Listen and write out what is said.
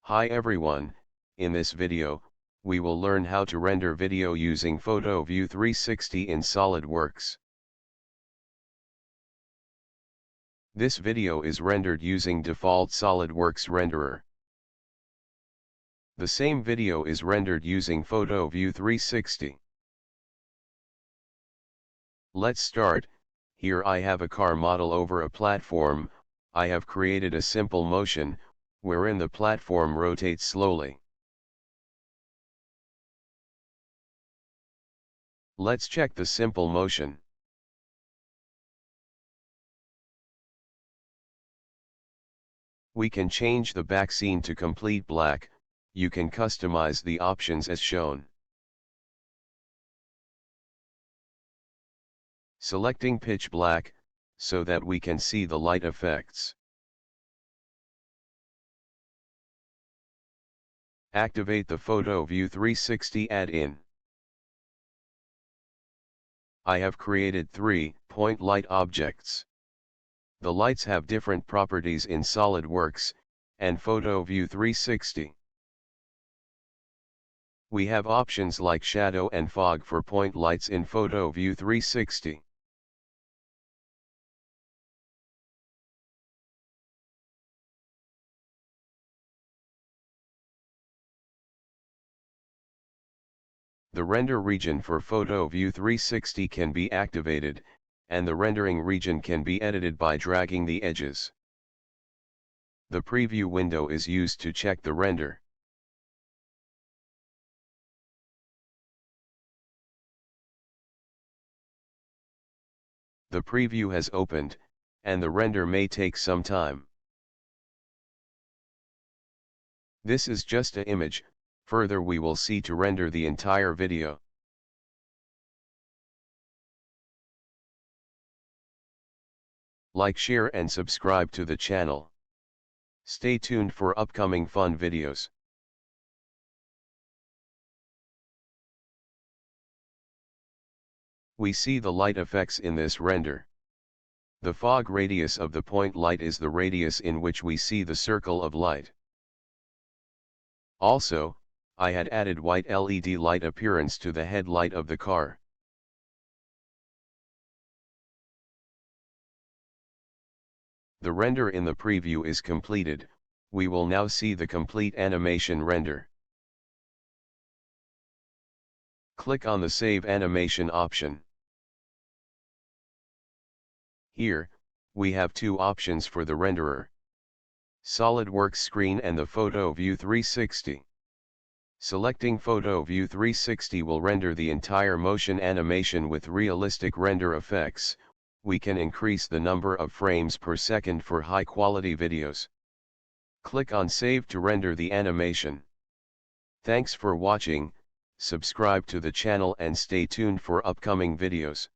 Hi everyone, in this video, we will learn how to render video using PhotoView 360 in SolidWorks. This video is rendered using default SolidWorks renderer. The same video is rendered using PhotoView 360. Let's start. Here I have a car model over a platform. I have created a simple motion, wherein the platform rotates slowly. Let's check the simple motion. We can change the back scene to complete black. You can customize the options as shown. Selecting pitch black, so that we can see the light effects. Activate the PhotoView 360 add-in. I have created 3-point light objects. The lights have different properties in SolidWorks and PhotoView 360. We have options like shadow and fog for point lights in PhotoView 360. The render region for PhotoView 360 can be activated, and the rendering region can be edited by dragging the edges. The preview window is used to check the render. The preview has opened, and the render may take some time. This is just an image. Further we will see to render the entire video. Like, share and subscribe to the channel. Stay tuned for upcoming fun videos. We see the light effects in this render. The fog radius of the point light is the radius in which we see the circle of light. Also, I had added white LED light appearance to the headlight of the car. The render in the preview is completed. We will now see the complete animation render. Click on the Save Animation option. Here, we have two options for the renderer: SolidWorks Screen and the PhotoView 360. Selecting PhotoView 360 will render the entire motion animation with realistic render effects. We can increase the number of frames per second for high-quality videos. Click on Save to render the animation. Thanks for watching. Subscribe to the channel and stay tuned for upcoming videos.